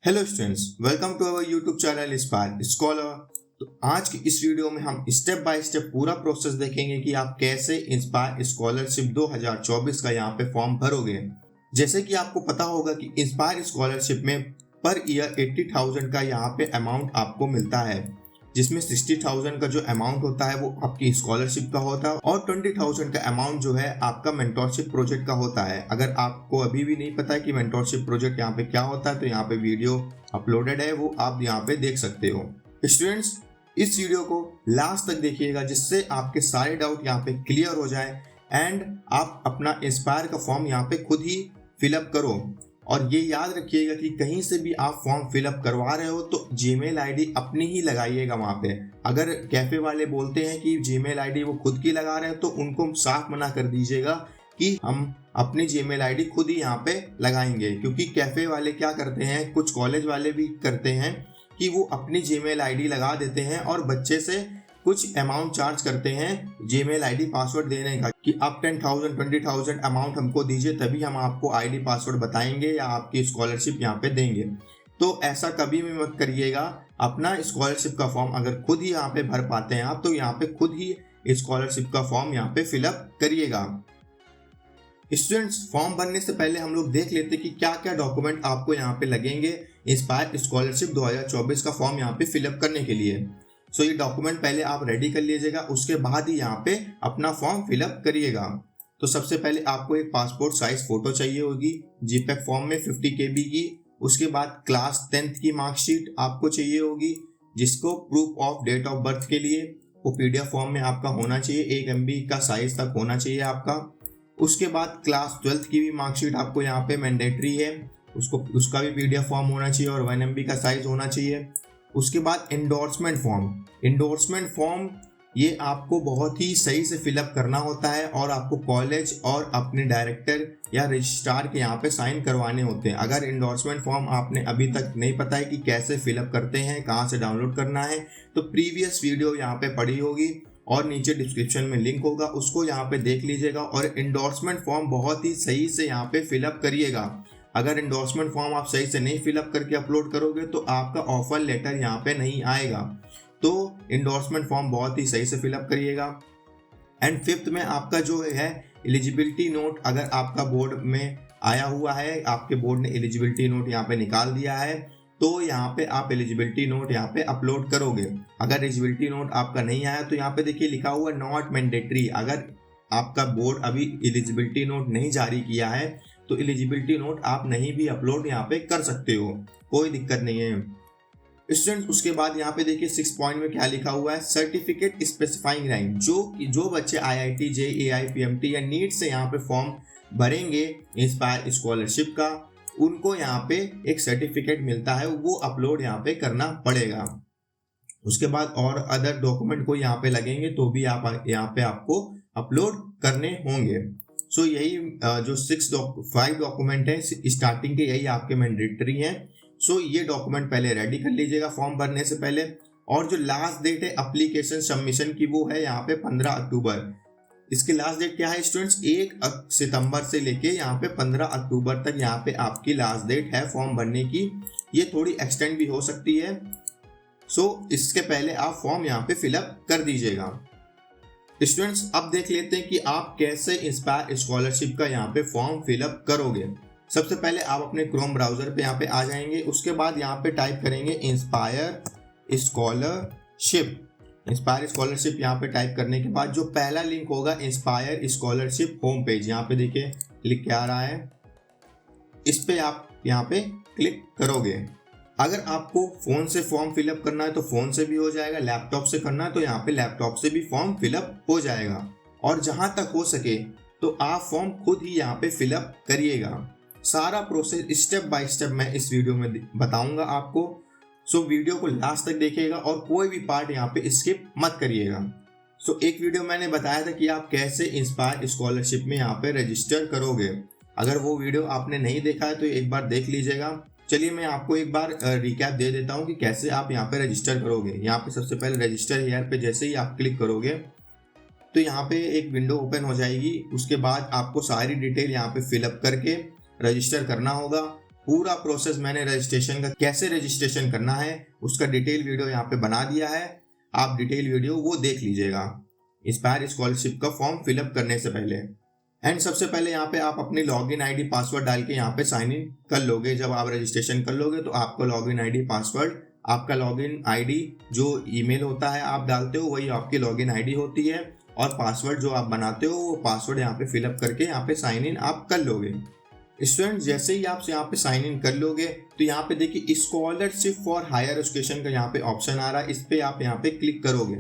Hello students, welcome to our YouTube channel Inspire Scholar. तो आज की इस वीडियो में हम स्टेप बाय स्टेप पूरा प्रोसेस देखेंगे कि आप कैसे इंस्पायर स्कॉलरशिप 2024 का यहाँ पे फॉर्म भरोगे। जैसे कि आपको पता होगा कि इंस्पायर स्कॉलरशिप में पर ईयर 80,000 का यहाँ पे अमाउंट आपको मिलता है, जिसमें 60,000 का जो अमाउंट होता है वो आपकी स्कॉलरशिप का होता है और 20,000 का अमाउंट जो है आपका मेंटोरशिप प्रोजेक्ट का होता है। अगर आपको अभी भी नहीं पता है कि मेंटोरशिप प्रोजेक्ट यहाँ पे क्या होता है तो यहाँ पे वीडियो अपलोडेड है, वो आप यहाँ पे देख सकते हो। स्टूडेंट्स, इस वीडियो को लास्ट तक देखिएगा जिससे आपके सारे डाउट यहाँ पे क्लियर हो जाए एंड आप अपना इंस्पायर का फॉर्म यहाँ पे खुद ही फिलअप करो। और ये याद रखिएगा कि कहीं से भी आप फॉर्म फिलअप करवा रहे हो तो जीमेल आईडी अपनी ही लगाइएगा वहाँ पे। अगर कैफे वाले बोलते हैं कि जीमेल आईडी वो खुद की लगा रहे हैं तो उनको साफ मना कर दीजिएगा कि हम अपनी जीमेल आईडी खुद ही यहाँ पे लगाएंगे, क्योंकि कैफे वाले क्या करते हैं, कुछ कॉलेज वाले भी करते हैं कि वो अपनी जीमेल आईडी लगा देते हैं और बच्चे से कुछ अमाउंट चार्ज करते हैं जीमेल आईडी पासवर्ड देने का कि आप 10,000 20,000 अमाउंट हमको दीजिए तभी हम आपको आईडी पासवर्ड बताएंगे या आपकी स्कॉलरशिप यहाँ पे देंगे। तो ऐसा कभी भी मत करिएगा। अपना स्कॉलरशिप का फॉर्म अगर खुद ही यहाँ पे भर पाते हैं आप तो यहाँ पे खुद ही स्कॉलरशिप का फॉर्म यहाँ पे फिलअप करिएगा। स्टूडेंट्स, फॉर्म भरने से पहले हम लोग देख लेते कि क्या क्या डॉक्यूमेंट आपको यहाँ पे लगेंगे इंस्पायर स्कॉलरशिप 2024 का फॉर्म यहाँ पे फिलअप करने के लिए। सो ये डॉक्यूमेंट पहले आप रेडी कर लीजिएगा, उसके बाद ही यहाँ पे अपना फॉर्म फिलअप करिएगा। तो सबसे पहले आपको एक पासपोर्ट साइज फोटो चाहिए होगी जीपैक फॉर्म में 50 KB की। उसके बाद क्लास 10th की मार्कशीट आपको चाहिए होगी, जिसको proof of date of birth के लिए वो PDF फॉर्म में आपका होना चाहिए, 1 MB का साइज तक होना चाहिए आपका। उसके बाद क्लास 12th की भी मार्कशीट आपको यहाँ पे मैंडेटरी है, उसका भी PDF फॉर्म होना चाहिए और 1 MB का साइज होना चाहिए। उसके बाद एंडोर्समेंट फॉर्म ये आपको बहुत ही सही से फिलअप करना होता है और आपको कॉलेज और अपने डायरेक्टर या रजिस्ट्रार के यहाँ पे साइन करवाने होते हैं। अगर एंडोर्समेंट फॉर्म आपने अभी तक नहीं पता है कि कैसे फिलअप करते हैं, कहाँ से डाउनलोड करना है, तो प्रीवियस वीडियो यहाँ पे पड़ी होगी और नीचे डिस्क्रिप्शन में लिंक होगा, उसको यहाँ पे देख लीजिएगा और एंडोर्समेंट फॉर्म बहुत ही सही से यहाँ पे फिलअप करिएगा। अगर एंडोर्समेंट फॉर्म आप सही से नहीं फिलअप करके अपलोड करोगे तो आपका ऑफर लेटर यहाँ पे नहीं आएगा। तो एंडोर्समेंट फॉर्म बहुत ही सही से फिलअप करिएगा। एंड फिफ्थ में आपका जो है एलिजिबिलिटी नोट, अगर आपका बोर्ड में आया हुआ है, आपके बोर्ड ने एलिजिबिलिटी नोट यहाँ पे निकाल दिया है तो यहाँ पे आप एलिजिबिलिटी नोट यहाँ पे अपलोड करोगे। अगर एलिजिबिलिटी नोट आपका नहीं आया तो यहाँ पे देखिए लिखा हुआ नॉट मैंडेटरी। अगर आपका बोर्ड अभी एलिजिबिलिटी नोट नहीं जारी किया है तो एलिजिबिलिटी नोट आप नहीं भी अपलोड यहाँ पे कर सकते हो, कोई दिक्कत नहीं है स्टूडेंट्स। उसके बाद यहाँ पे देखिए 6 पॉइंट में क्या लिखा हुआ है, सर्टिफिकेट स्पेसिफाइंग रैंक। जो बच्चे IIT JEI PMT या नीट से यहाँ पे फॉर्म भरेंगे इंस्पायर स्कॉलरशिप का, उनको यहाँ पे एक सर्टिफिकेट मिलता है, वो अपलोड यहाँ पे करना पड़ेगा। उसके बाद और अदर डॉक्यूमेंट को यहाँ पे लगेंगे तो भी आप यहाँ पे आपको अपलोड करने होंगे। सो यही जो 5 डॉक्यूमेंट है स्टार्टिंग के, यही आपके मैंडेटरी हैं। सो ये डॉक्यूमेंट पहले रेडी कर लीजिएगा फॉर्म भरने से पहले। और जो लास्ट डेट है एप्लीकेशन सबमिशन की वो है यहाँ पे 15 अक्टूबर। इसकी लास्ट डेट क्या है स्टूडेंट्स, 1 सितंबर से लेके यहाँ पे 15 अक्टूबर तक यहाँ पे आपकी लास्ट डेट है फॉर्म भरने की। ये थोड़ी एक्सटेंड भी हो सकती है। सो इसके पहले आप फॉर्म यहाँ पे फिलअप कर दीजिएगा। स्टूडेंट्स, अब देख लेते हैं कि आप कैसे इंस्पायर स्कॉलरशिप का यहाँ पे फॉर्म फिलअप करोगे। सबसे पहले आप अपने क्रोम ब्राउजर पे यहाँ पे आ जाएंगे। उसके बाद यहाँ पे टाइप करेंगे इंस्पायर स्कॉलरशिप। यहाँ पे टाइप करने के बाद जो पहला लिंक होगा इंस्पायर स्कॉलरशिप होम पेज, यहाँ पे देखिए क्लिक क्या आ रहा है, इस पे आप यहाँ पे क्लिक करोगे। अगर आपको फोन से फॉर्म फिलअप करना है तो फोन से भी हो जाएगा, लैपटॉप से करना है तो यहाँ पे लैपटॉप से भी फॉर्म फिलअप हो जाएगा। और जहां तक हो सके तो आप फॉर्म खुद ही यहाँ पे फिलअप करिएगा। सारा प्रोसेस स्टेप बाय स्टेप मैं इस वीडियो में बताऊंगा आपको। सो वीडियो को लास्ट तक देखिएगा और कोई भी पार्ट यहाँ पे स्किप मत करिएगा। सो एक वीडियो मैंने बताया था कि आप कैसे इंस्पायर स्कॉलरशिप में यहाँ पे रजिस्टर करोगे। अगर वो वीडियो आपने नहीं देखा है तो एक बार देख लीजिएगा। चलिए मैं आपको एक बार रिकैप दे देता हूँ कि कैसे आप यहाँ पे रजिस्टर करोगे। यहाँ पे सबसे पहले रजिस्टर हियर पे जैसे ही आप क्लिक करोगे तो यहाँ पे एक विंडो ओपन हो जाएगी। उसके बाद आपको सारी डिटेल यहाँ पे फिलअप करके रजिस्टर करना होगा। पूरा प्रोसेस मैंने रजिस्ट्रेशन का कैसे रजिस्ट्रेशन करना है उसका डिटेल वीडियो यहाँ पे बना दिया है। आप डिटेल वीडियो वो देख लीजिएगा इंस्पायर स्कॉलरशिप का फॉर्म फिलअप करने से पहले। एंड सबसे पहले यहाँ पे आप अपनी लॉगिन आईडी पासवर्ड डाल के यहाँ पे साइन इन कर लोगे। जब आप रजिस्ट्रेशन कर लोगे तो आपका लॉगिन आईडी पासवर्ड, आपका लॉगिन आईडी जो ईमेल होता है आप डालते हो वही आपकी लॉगिन आईडी होती है, और पासवर्ड जो आप बनाते हो वो पासवर्ड यहाँ पे फिलअप करके यहाँ पे साइन इन आप कर लोगे। स्टूडेंट जैसे ही आप यहाँ पे साइन इन कर लोगे तो यहाँ पे देखिए स्कॉलरशिप फॉर हायर एजुकेशन का यहाँ पे ऑप्शन आ रहा है, इस पे आप यहाँ पे क्लिक करोगे।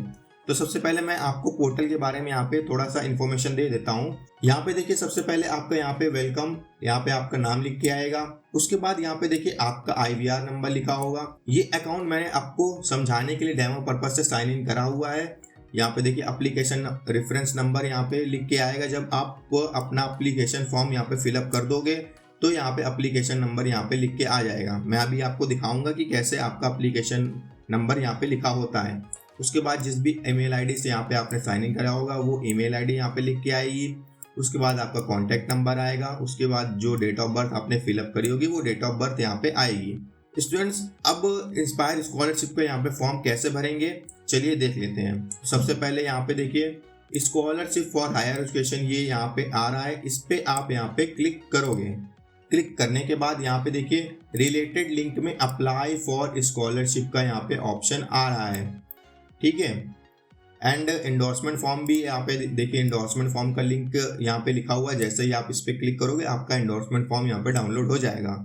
तो सबसे पहले मैं आपको पोर्टल के बारे में यहाँ पे थोड़ा सा इन्फॉर्मेशन दे देता हूँ। यहाँ पे देखिए सबसे पहले आपका यहाँ पे वेलकम, यहाँ पे आपका नाम लिख के आएगा। उसके बाद यहाँ पे देखिए आपका IVR नंबर लिखा होगा। ये अकाउंट मैंने आपको समझाने के लिए डेमो पर्पज से साइन इन करा हुआ है। यहाँ पे देखिए एप्लीकेशन रेफरेंस नंबर यहाँ पे लिख के आएगा। जब आप अपना एप्लीकेशन फॉर्म यहाँ पे फिलअप कर दोगे तो यहाँ पे एप्लीकेशन नंबर यहाँ पे लिख के आ जाएगा। मैं अभी आपको दिखाऊंगा कि कैसे आपका एप्लीकेशन नंबर यहाँ पे लिखा होता है। उसके बाद जिस भी ईमेल आईडी से यहाँ पे आपने साइन इन करा होगा वो ईमेल आईडी यहाँ पे लिख के आएगी। उसके बाद आपका कॉन्टैक्ट नंबर आएगा। उसके बाद जो डेट ऑफ बर्थ आपने फिलअप करी होगी वो डेट ऑफ बर्थ यहाँ पे आएगी। स्टूडेंट्स अब इंस्पायर स्कॉलरशिप का यहाँ पे फॉर्म कैसे भरेंगे चलिए देख लेते हैं। सबसे पहले यहाँ पे देखिए स्कॉलरशिप फॉर हायर एजुकेशन ये यहाँ पे आ रहा है, इस पे आप यहाँ पे क्लिक करोगे। क्लिक करने के बाद यहाँ पे देखिए रिलेटेड लिंक में अप्लाई फॉर स्कॉलरशिप का यहाँ पे ऑप्शन आ रहा है, ठीक है। एंड एंडोर्समेंट फॉर्म भी यहाँ पे देखिए एंडोर्समेंट फॉर्म का लिंक यहाँ पे लिखा हुआ है। जैसे ही आप इस पे क्लिक करोगे आपका एंडोर्समेंट फॉर्म यहाँ पे डाउनलोड हो जाएगा।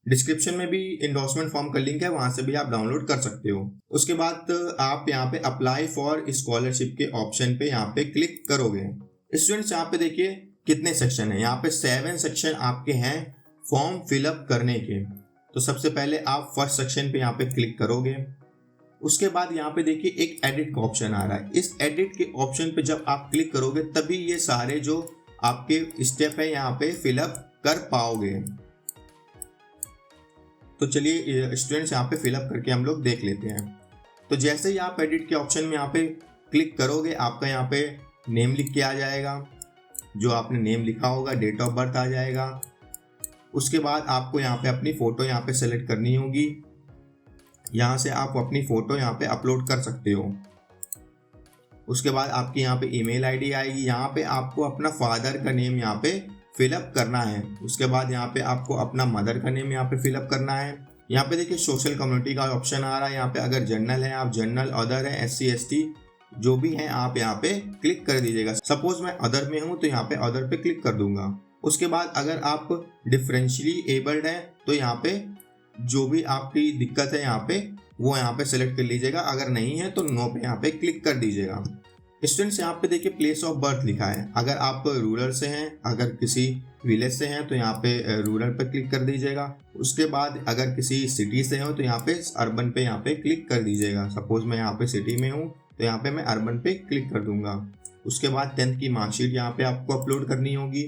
डिस्क्रिप्शन में भी एंडोर्समेंट फॉर्म का लिंक है, वहां से भी आप डाउनलोड कर सकते हो। उसके बाद आप यहाँ पे अप्लाई फॉर स्कॉलरशिप के ऑप्शन पे यहाँ पे क्लिक करोगे। स्टूडेंट्स यहाँ पे देखिए कितने सेक्शन है, यहाँ पे 7 सेक्शन आपके हैं फॉर्म फिलअप करने के। तो सबसे पहले आप फर्स्ट सेक्शन पे यहाँ पे क्लिक करोगे। उसके बाद यहाँ पे देखिए एक एडिट का ऑप्शन आ रहा है। इस एडिट के ऑप्शन पे जब आप क्लिक करोगे तभी ये सारे जो आपके स्टेप है यहाँ पे फिलअप कर पाओगे। तो चलिए स्टूडेंट्स यहाँ पे फिलअप करके हम लोग देख लेते हैं। तो जैसे ही आप एडिट के ऑप्शन में यहाँ पे क्लिक करोगे आपका यहाँ पे नेम लिख के आ जाएगा, जो आपने नेम लिखा होगा, डेट ऑफ बर्थ आ जाएगा। उसके बाद आपको यहाँ पे अपनी फ़ोटो यहाँ पे सेलेक्ट करनी होगी। यहाँ से आप अपनी फ़ोटो यहाँ पे अपलोड कर सकते हो। उसके बाद आपकी यहाँ पे ईमेल आईडी आएगी। यहाँ पे आपको अपना फादर का नेम यहाँ पे फिलअप करना है। उसके बाद यहाँ पे आपको अपना मदर का नेम यहाँ पे फिलअप करना है। यहाँ पे देखिए सोशल कम्युनिटी का ऑप्शन आ रहा है। यहाँ पे अगर जनरल है आप जनरल, अदर है SC ST जो भी हैं आप यहाँ पे क्लिक कर दीजिएगा। सपोज मैं अदर में हूँ तो यहाँ पे अदर पे क्लिक कर दूंगा। उसके बाद अगर आप डिफरेंशियली एबल्ड हैं तो यहाँ पे जो भी आपकी दिक्कत है यहाँ पे वो यहाँ पे सेलेक्ट कर लीजिएगा। अगर नहीं है तो नो पे यहाँ पे क्लिक कर दीजिएगा। स्टूडेंट्स यहाँ पे देखिए प्लेस ऑफ बर्थ लिखा है। अगर आप रूरल से हैं, अगर किसी विलेज से हैं तो यहाँ पे रूरल पे क्लिक कर दीजिएगा। उसके बाद अगर किसी सिटी से हो तो यहाँ पे अर्बन पे यहाँ पे क्लिक कर दीजिएगा। सपोज मैं यहाँ पे सिटी में हूँ तो यहाँ पे मैं अर्बन पे क्लिक कर दूंगा। उसके बाद 10th की मार्कशीट यहाँ पे आपको अपलोड करनी होगी।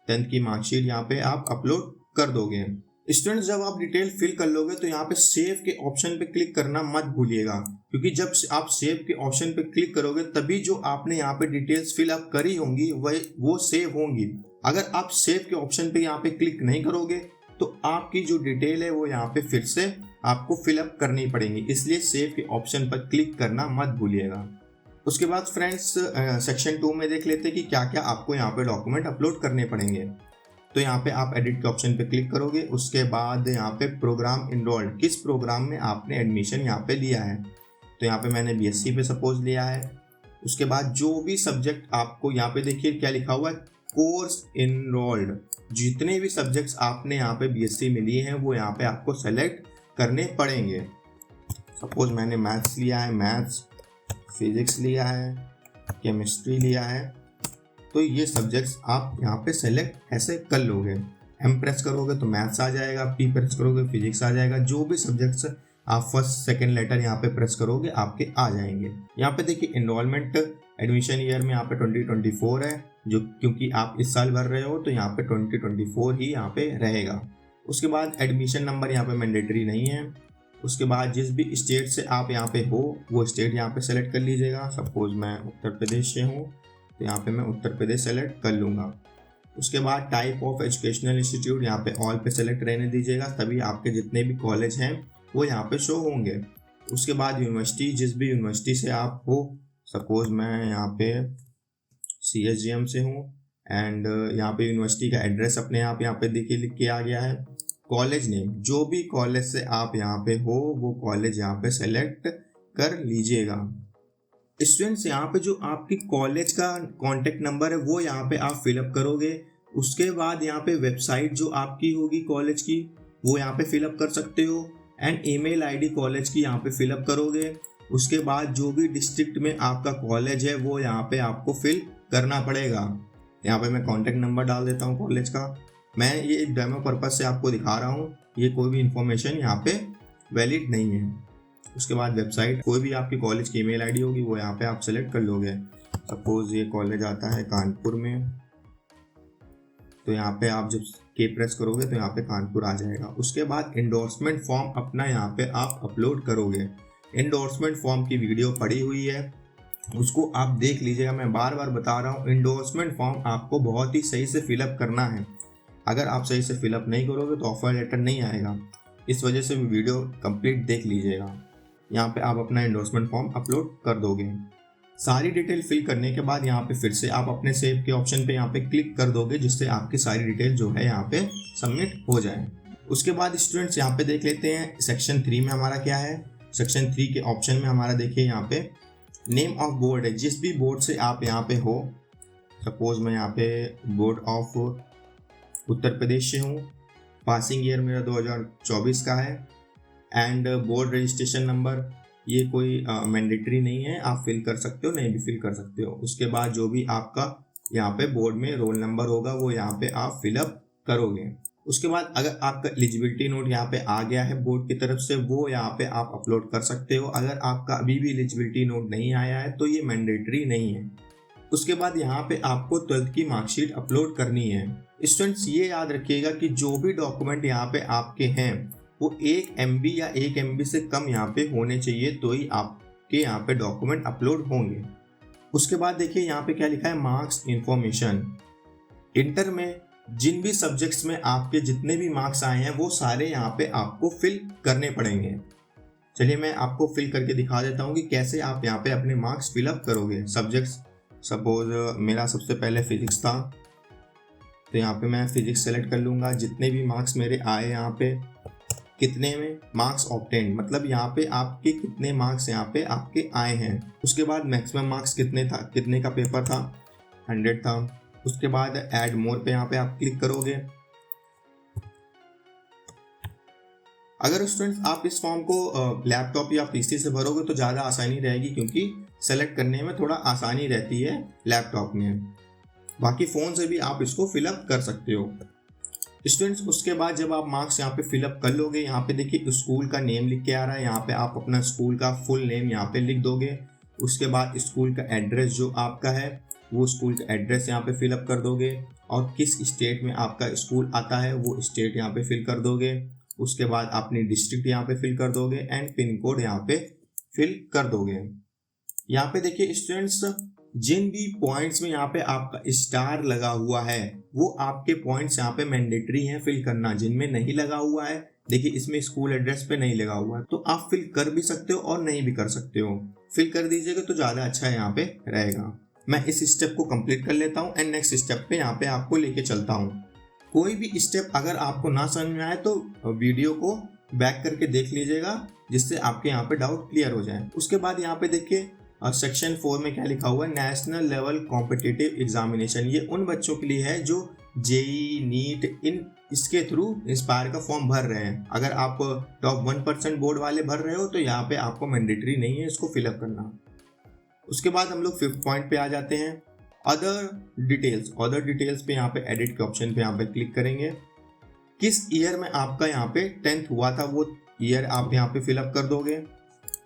10th की मार्कशीट यहाँ पे आप अपलोड कर दोगे। स्टूडेंट्स जब आप डिटेल फिल कर लोगे तो यहाँ पे सेव के ऑप्शन पे क्लिक करना मत भूलिएगा, क्योंकि जब आप सेव के ऑप्शन पे क्लिक करोगे तभी जो आपने यहाँ पे डिटेल्स फिल अप करी होंगी वो सेव होंगी। अगर आप सेव के ऑप्शन पे यहाँ पे क्लिक नहीं करोगे तो आपकी जो डिटेल है वो यहाँ पे फिर से आपको फिलअप करनी पड़ेगी, इसलिए सेव के ऑप्शन पर क्लिक करना मत भूलिएगा। उसके बाद फ्रेंड्स सेक्शन 2 में देख लेते हैं कि क्या क्या आपको यहाँ पे डॉक्यूमेंट अपलोड करने पड़ेंगे। तो यहाँ पे आप एडिट के ऑप्शन पे क्लिक करोगे। उसके बाद यहाँ पे प्रोग्राम इनरोल्ड, किस प्रोग्राम में आपने एडमिशन यहाँ पे लिया है। तो यहाँ पे मैंने BSc पे सपोज लिया है। उसके बाद जो भी सब्जेक्ट आपको यहाँ पे देखिए क्या लिखा हुआ है, कोर्स इनरोल्ड। जितने भी सब्जेक्ट्स आपने यहाँ पे BSc में लिए हैं वो यहाँ पे आपको सेलेक्ट करने पड़ेंगे। सपोज मैंने मैथ्स लिया है, मैथ्स, फिजिक्स लिया है, केमिस्ट्री लिया है, तो ये सब्जेक्ट्स आप यहाँ पे सेलेक्ट ऐसे कर लोगे। M प्रेस करोगे तो मैथ्स आ जाएगा, P प्रेस करोगे फिजिक्स आ जाएगा। जो भी सब्जेक्ट्स आप फर्स्ट सेकंड लेटर यहाँ पे प्रेस करोगे आपके आ जाएंगे। यहाँ पे देखिए एनरोलमेंट एडमिशन ईयर में यहाँ पे 2024 है, जो क्योंकि आप इस साल भर रहे हो तो यहाँ पे 2024 ही यहाँ पे रहेगा। उसके बाद एडमिशन नंबर यहाँ पे मैंडेटरी नहीं है। उसके बाद जिस भी स्टेट से आप यहाँ पे हो वो स्टेट यहाँ पे सेलेक्ट कर लीजिएगा। सपोज मैं उत्तर प्रदेश से हूँ तो यहाँ पे मैं उत्तर प्रदेश सेलेक्ट कर लूँगा। उसके बाद टाइप ऑफ एजुकेशनल इंस्टीट्यूट यहाँ पे ऑल पे सेलेक्ट रहने दीजिएगा, तभी आपके जितने भी कॉलेज हैं वो यहाँ पे शो होंगे। उसके बाद यूनिवर्सिटी, जिस भी यूनिवर्सिटी से आप हो, सपोज मैं यहाँ पे CSGM से हूँ एंड यहाँ पे यूनिवर्सिटी का एड्रेस अपने आप यहाँ पे देखिए लिख के आ गया है। कॉलेज नेम, जो भी कॉलेज से आप यहाँ पे हो वो कॉलेज यहाँ पे सेलेक्ट कर लीजिएगा। स्टूडेंट्स यहाँ पे जो आपकी कॉलेज का कॉन्टेक्ट नंबर है वो यहाँ पे आप फिलअप करोगे। उसके बाद यहाँ पे वेबसाइट जो आपकी होगी कॉलेज की वो यहाँ पे फिलअप कर सकते हो एंड ईमेल आईडी कॉलेज की यहाँ पे फिलअप करोगे। उसके बाद जो भी डिस्ट्रिक्ट में आपका कॉलेज है वो यहाँ पे आपको फिल करना पड़ेगा। यहाँ पे मैं कॉन्टेक्ट नंबर डाल देता हूँ कॉलेज का। मैं ये एक डेमो पर्पज से आपको दिखा रहा हूँ, ये कोई भी इंफॉर्मेशन यहाँ पे वैलिड नहीं है। उसके बाद वेबसाइट, कोई भी आपकी कॉलेज की ईमेल आईडी होगी वो यहाँ पे आप सेलेक्ट कर लोगे। सपोज ये कॉलेज आता है कानपुर में, तो यहाँ पे आप जब के प्रेस करोगे तो यहाँ पे कानपुर आ जाएगा। उसके बाद इंडोर्समेंट फॉर्म अपना यहाँ पे आप अपलोड करोगे। इंडोर्समेंट फॉर्म की वीडियो पड़ी हुई है, उसको आप देख लीजिएगा। मैं बार बार बता रहा हूँ, इंडोर्समेंट फॉर्म आपको बहुत ही सही से फिलअप करना है। अगर आप सही से फिलअप नहीं करोगे तो ऑफर लेटर नहीं आएगा। इस वजह से वीडियो कंप्लीट देख लीजिएगा। यहाँ पे आप अपना इंडोर्समेंट फॉर्म अपलोड कर दोगे। सारी डिटेल फिल करने के बाद यहाँ पे फिर से आप अपने सेव के ऑप्शन पे यहाँ पे क्लिक कर दोगे, जिससे आपकी सारी डिटेल जो है यहाँ पे सबमिट हो जाए। उसके बाद स्टूडेंट्स यहाँ पे देख लेते हैं सेक्शन 3 में हमारा क्या है। सेक्शन 3 के ऑप्शन में हमारा देखिए यहाँ पे नेम ऑफ बोर्ड है। जिस भी बोर्ड से आप यहाँ पे हो, सपोज मैं यहाँ पे बोर्ड ऑफ उत्तर प्रदेश से हूँ, पासिंग ईयर मेरा 2024 का है एंड बोर्ड रजिस्ट्रेशन नंबर, ये कोई मैंडेटरी नहीं है, आप फिल कर सकते हो, नहीं भी फिल कर सकते हो। उसके बाद जो भी आपका यहाँ पे बोर्ड में रोल नंबर होगा वो यहाँ पे आप फिलअप करोगे। उसके बाद अगर आपका एलिजिबिलिटी नोट यहाँ पे आ गया है बोर्ड की तरफ से, वो यहाँ पे आप अपलोड कर सकते हो। अगर आपका अभी भी एलिजिबिलिटी नोट नहीं आया है तो ये मैंडेटरी नहीं है। उसके बाद यहाँ पे आपको 12th की मार्कशीट अपलोड करनी है। स्टूडेंट्स ये याद रखिएगा कि जो भी डॉक्यूमेंट यहाँ पे आपके हैं वो 1 MB या 1 MB से कम यहाँ पे होने चाहिए, तो ही आपके यहाँ पे डॉक्यूमेंट अपलोड होंगे। उसके बाद देखिए यहाँ पे क्या लिखा है, मार्क्स इन्फॉर्मेशन। इंटर में जिन भी सब्जेक्ट्स में आपके जितने भी मार्क्स आए हैं वो सारे यहाँ पे आपको फिल करने पड़ेंगे। चलिए मैं आपको फिल करके दिखा देता हूँ कि कैसे आप यहाँ पे अपने मार्क्स फिलअप करोगे। सब्जेक्ट्स, सपोज मेरा सबसे पहले फिजिक्स था, तो यहाँ पे मैं फिजिक्स सेलेक्ट कर लूँगा। जितने भी मार्क्स मेरे आए यहाँ पे, कितने में मार्क्स ऑब्टेन, मतलब यहाँ पे आपके कितने मार्क्स यहाँ पे आपके आए हैं। उसके बाद मैक्सिमम मार्क्स कितने था, कितने का पेपर था, 100 था। उसके बाद ऐड मोर पे यहाँ पे आप क्लिक करोगे। अगर स्टूडेंट्स आप इस फॉर्म को लैपटॉप या PC से भरोगे तो ज़्यादा आसानी रहेगी, क्योंकि सेलेक्ट करने में थोड़ा आसानी रहती है लैपटॉप में। बाकी फ़ोन से भी आप इसको फिलअप कर सकते हो। स्टूडेंट्स उसके बाद जब आप मार्क्स यहाँ पे फिलअप कर लोगे, यहाँ पे देखिए स्कूल का नेम लिख के आ रहा है, यहाँ पे आप अपना स्कूल का फुल नेम यहाँ पे लिख दोगे। उसके बाद स्कूल का एड्रेस जो आपका है वो स्कूल का एड्रेस यहाँ पे फिलअप कर दोगे, और किस स्टेट में आपका स्कूल आता है वो स्टेट यहाँ पे फिल कर दोगे। उसके बाद अपनी डिस्ट्रिक्ट यहाँ पे फिल कर दोगे एंड पिन कोड यहाँ पे फिल कर दोगे। यहाँ पे देखिए स्टूडेंट्स, जिन भी पॉइंट्स में यहाँ पे आपका स्टार लगा हुआ है वो आपके पॉइंट्स यहाँ पे मैंडेटरी हैं फिल करना। जिनमें नहीं लगा हुआ है, देखिए इसमें स्कूल एड्रेस पे नहीं लगा हुआ है, तो आप फिल कर भी सकते हो और नहीं भी कर सकते हो। फिल कर दीजिएगा तो ज़्यादा अच्छा यहाँ पे रहेगा। मैं इस स्टेप को कंप्लीट कर लेता हूँ एंड नेक्स्ट स्टेप पे यहाँ पे आपको लेके चलता हूँ। कोई भी स्टेप अगर आपको ना समझ में आए तो वीडियो को बैक करके देख लीजिएगा, जिससे आपके यहाँ पे डाउट क्लियर हो जाए। उसके बाद यहाँ पे देखिए सेक्शन 4 में क्या लिखा हुआ है, नेशनल लेवल कॉम्पिटिटिव एग्जामिनेशन। ये उन बच्चों के लिए है जो JEE नीट इसके थ्रू इंस्पायर का फॉर्म भर रहे हैं। अगर आप टॉप 1% बोर्ड वाले भर रहे हो तो यहाँ पे आपको मैंडेटरी नहीं है इसको फिलअप करना। उसके बाद हम लोग 5th पॉइंट पे आ जाते हैं, अदर डिटेल्स। अदर डिटेल्स पे यहाँ पे एडिट के ऑप्शन पे यहाँ पे क्लिक करेंगे। किस ईयर में आपका यहाँ पे 10th हुआ था वो ईयर आप यहाँ पे फिलअप कर दोगे।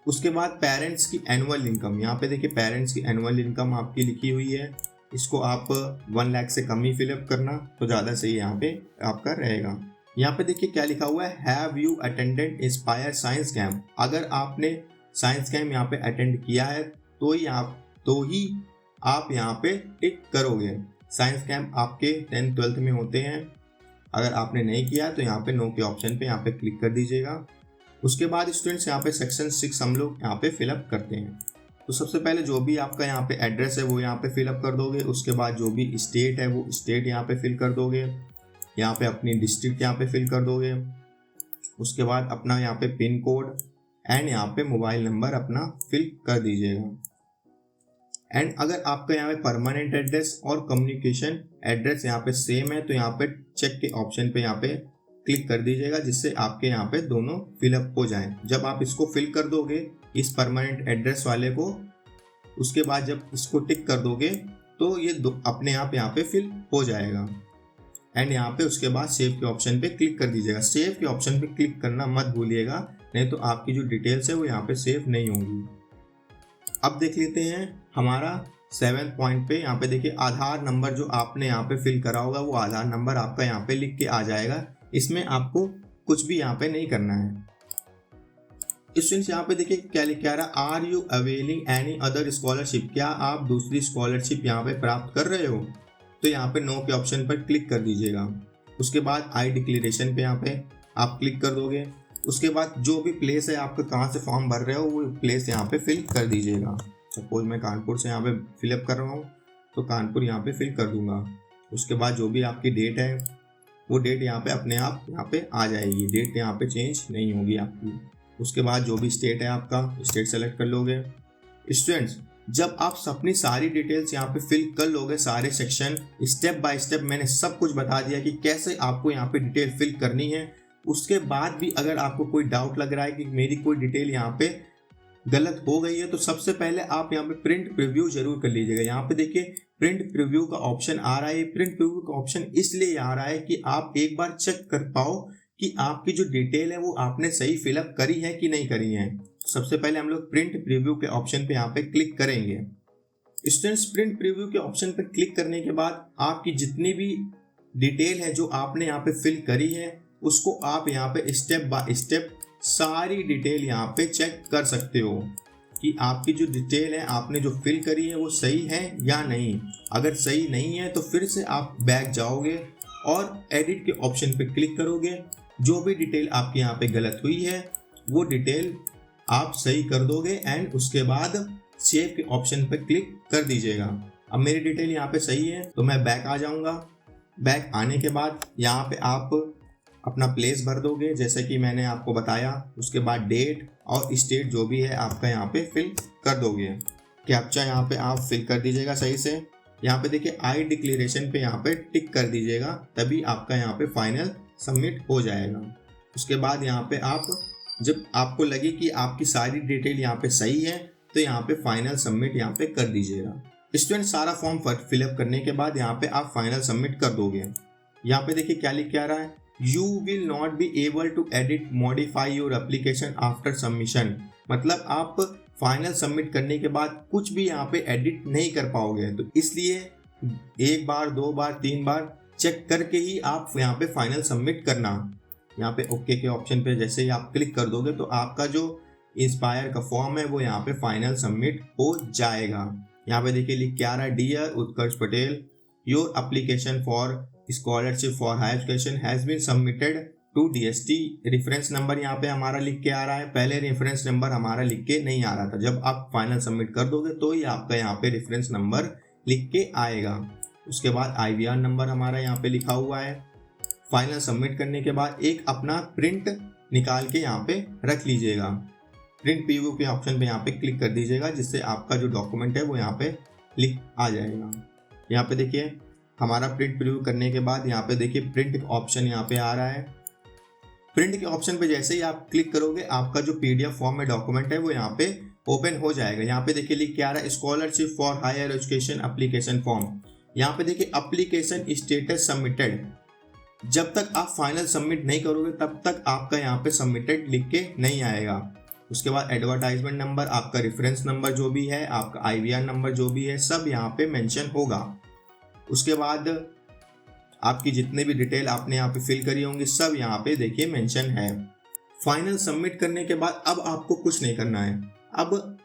उसके बाद पेरेंट्स की एनुअल इनकम, यहाँ पे देखिए पेरेंट्स की एनुअल इनकम आपकी लिखी हुई है, इसको आप 1 लाख से कम ही फिलअप करना तो ज़्यादा सही यहाँ पे आपका रहेगा। यहाँ पे देखिए क्या लिखा हुआ है, have you attended inspire science camp. अगर आपने साइंस कैंप यहाँ पे अटेंड किया है तो ही आप यहाँ पे टिक करोगे। साइंस कैंप आपके 10th 12th में होते हैं। अगर आपने नहीं किया तो यहाँ पे नो के ऑप्शन पे यहाँ पे क्लिक कर दीजिएगा। उसके बाद स्टूडेंट्स यहाँ पे सेक्शन 6 हम लोग यहाँ पे फिलअप करते हैं। तो सबसे पहले जो भी आपका यहाँ पे एड्रेस है वो यहाँ पे फिलअप कर दोगे। उसके बाद जो भी स्टेट है वो स्टेट यहाँ पे फिल कर दोगे। यहाँ पे अपनी डिस्ट्रिक्ट यहाँ पे फिल कर दोगे। उसके बाद अपना यहाँ पे पिन कोड एंड यहाँ पे मोबाइल नंबर अपना फिल कर दीजिएगा। एंड अगर आपका यहाँ पे परमानेंट एड्रेस और कम्युनिकेशन एड्रेस यहाँ पे सेम है तो यहाँ पे चेक के ऑप्शन पे यहाँ पे क्लिक कर दीजिएगा, जिससे आपके यहाँ पे दोनों फिलअप हो जाएं। जब आप इसको फिल कर दोगे इस परमानेंट एड्रेस वाले को, उसके बाद जब इसको टिक कर दोगे तो ये अपने आप यहाँ पे फिल हो जाएगा। एंड यहाँ पे उसके बाद सेव के ऑप्शन पे क्लिक कर दीजिएगा। सेव के ऑप्शन पे क्लिक करना मत भूलिएगा, नहीं तो आपकी जो डिटेल्स है वो यहाँ पे सेव नहीं होंगी। अब देख लेते हैं हमारा 7th पॉइंट पे। यहाँ पे देखिए आधार नंबर जो आपने यहाँ पे फिल करा होगा वो आधार नंबर आपका यहाँ पे लिख के आ जाएगा। इसमें आपको कुछ भी यहाँ पे नहीं करना है। स्टूडेंट्स यहाँ पे देखिए क्या लिख के आ रहा है, are you availing any other scholarship, क्या आप दूसरी स्कॉलरशिप यहाँ पे प्राप्त कर रहे हो? तो यहाँ पे नो के ऑप्शन पर क्लिक कर दीजिएगा। उसके बाद आई डिक्लेरेशन पे यहाँ पे आप क्लिक कर दोगे। उसके बाद जो भी प्लेस है आपका कहाँ से फॉर्म भर रहे हो वो प्लेस यहाँ पे फिल कर दीजिएगा। सपोज मैं कानपुर से यहाँ पे फिलअप कर रहा हूँ तो कानपुर यहाँ पे फिल कर दूंगा। उसके बाद जो भी आपकी डेट है वो डेट यहाँ पे अपने आप यहाँ पे आ जाएगी, डेट यहाँ पे चेंज नहीं होगी आपकी। उसके बाद जो भी स्टेट है आपका स्टेट सेलेक्ट कर लोगे। स्टूडेंट्स जब आप अपनी सारी डिटेल्स यहाँ पे फिल कर लोगे, सारे सेक्शन स्टेप बाय स्टेप मैंने सब कुछ बता दिया कि कैसे आपको यहाँ पे डिटेल फिल करनी है। उसके बाद भी अगर आपको कोई डाउट लग रहा है कि मेरी कोई डिटेल यहाँ पे गलत हो गई है तो सबसे पहले आप यहाँ पे प्रिंट प्रीव्यू जरूर कर लीजिएगा। यहाँ पे देखिए प्रिंट प्रीव्यू का ऑप्शन आ रहा है। प्रिंट प्रीव्यू का ऑप्शन इसलिए आ रहा है कि आप एक बार चेक कर पाओ कि आपकी जो डिटेल है वो आपने सही फिलअप करी है कि नहीं करी है। सबसे पहले हम लोग प्रिंट प्रीव्यू के ऑप्शन पे यहाँ पे क्लिक करेंगे। स्टूडेंट्स प्रिंट प्रीव्यू के ऑप्शन पे क्लिक करने के बाद आपकी जितनी भी डिटेल है जो आपने यहाँ पे फिल करी है उसको आप यहाँ पे स्टेप बाय स्टेप सारी डिटेल यहाँ पे चेक कर सकते हो कि आपकी जो डिटेल है आपने जो फिल करी है वो सही है या नहीं। अगर सही नहीं है तो फिर से आप बैक जाओगे और एडिट के ऑप्शन पे क्लिक करोगे। जो भी डिटेल आपकी यहाँ पे गलत हुई है वो डिटेल आप सही कर दोगे एंड उसके बाद सेव के ऑप्शन पे क्लिक कर दीजिएगा। अब मेरी डिटेल यहाँ पे सही है तो मैं बैक आ जाऊँगा। बैक आने के बाद यहाँ पे आप अपना प्लेस भर दोगे जैसे कि मैंने आपको बताया। उसके बाद डेट और स्टेट जो भी है आपका यहाँ पे फिल कर दोगे। कैप्चा यहाँ पे आप फिल कर दीजिएगा सही से। यहाँ पे देखिए आई डिक्लेरेशन पे यहाँ पे टिक कर दीजिएगा, तभी आपका यहाँ पे फाइनल सबमिट हो जाएगा। उसके बाद यहाँ पे आप जब आपको लगे कि आपकी सारी डिटेल यहाँ पे सही है तो यहाँ पे फाइनल सबमिट यहाँ पे कर दीजिएगा। स्टूडेंट सारा फॉर्म फिलअप करने के बाद यहाँ पे आप फाइनल सबमिट कर दोगे। यहाँ पे देखिए क्या लिख के आ रहा है, You will not be able to edit modify your application after submission। मतलब आप फाइनल सबमिट करने के बाद कुछ भी यहाँ पे एडिट नहीं कर पाओगे। तो इसलिए एक बार, दो बार, तीन बार चेक करके ही आप यहाँ पे फाइनल सबमिट करना। यहाँ पे ओके के ऑप्शन पे जैसे ही आप क्लिक कर दोगे तो आपका जो इंस्पायर का फॉर्म है वो यहाँ पे फाइनल सबमिट हो जाएगा। यहाँ पे देखिए लिख के आ रहा है, dear Utkarsh Patel, your application for scholarship for higher education has been submitted to DST। Reference number यहाँ पे हमारा लिख के आ रहा है। पहले रेफरेंस नंबर हमारा लिख के नहीं आ रहा था। जब आप फाइनल सबमिट कर दोगे तो ही आपका यहाँ पे रेफरेंस नंबर लिख के आएगा। उसके बाद IVR नंबर हमारा यहाँ पे लिखा हुआ है। फाइनल सबमिट करने के बाद एक अपना प्रिंट निकाल के यहाँ पे रख लीजिएगा। प्रिंट प्रीव्यू के ऑप्शन पे यहाँ पे क्लिक कर दीजिएगा, जिससे आपका जो डॉक्यूमेंट है वो यहाँ पे लिख आ जाएगा। यहाँ पे देखिए हमारा प्रिंट प्रीव्यू करने के बाद यहाँ पे देखिए प्रिंट ऑप्शन यहाँ पे आ रहा है। प्रिंट के ऑप्शन पे जैसे ही आप क्लिक करोगे आपका जो PDF फॉर्म में डॉक्यूमेंट है वो यहाँ पे ओपन हो जाएगा। यहाँ पे देखिए लिख के आ रहा है, scholarship for higher education application form. यहाँ पे देखिए एप्लीकेशन स्टेटस सबमिटेड। जब तक आप फाइनल सबमिट नहीं करोगे तब तक आपका यहाँ पे सबमिटेड लिख के नहीं आएगा। उसके बाद एडवर्टाइजमेंट नंबर, आपका रेफरेंस नंबर जो भी है, आपका IVR नंबर जो भी है, सब यहाँ पे मेंशन होगा। उसके बाद आपकी जितने भी डिटेल आपने यहाँ पे फिल करी होंगी सब यहाँ पे देखिए मेंशन है। फाइनल सबमिट करने के बाद अब आपको कुछ नहीं करना है। अब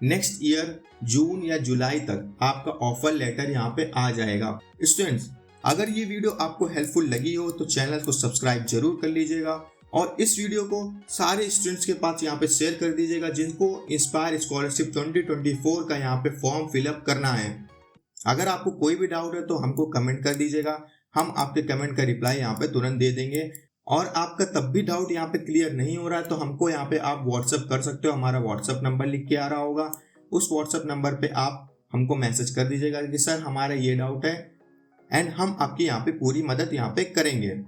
नेक्स्ट ईयर जून या जुलाई तक आपका ऑफर लेटर यहाँ पे आ जाएगा। स्टूडेंट्स, अगर ये वीडियो आपको हेल्पफुल लगी हो तो चैनल को सब्सक्राइब जरूर कर लीजिएगा और इस वीडियो को सारे स्टूडेंट्स के पास यहाँ पे शेयर कर दीजिएगा जिनको इंस्पायर स्कॉलरशिप 2024 का यहाँ पे फॉर्म फिलअप करना है। अगर आपको कोई भी डाउट है तो हमको कमेंट कर दीजिएगा, हम आपके कमेंट का रिप्लाई यहाँ पे तुरंत दे देंगे। और आपका तब भी डाउट यहाँ पे क्लियर नहीं हो रहा है तो हमको यहाँ पे आप व्हाट्सअप कर सकते हो, हमारा व्हाट्सअप नंबर लिख के आ रहा होगा, उस व्हाट्सअप नंबर पे आप हमको मैसेज कर दीजिएगा कि सर हमारा ये डाउट है, एंड हम आपकी यहाँ पे पूरी मदद यहाँ पे करेंगे।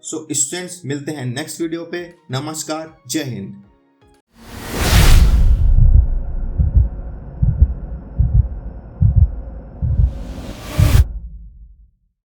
सो स्टूडेंट्स, मिलते हैं नेक्स्ट वीडियो पे। नमस्कार, जय हिंद।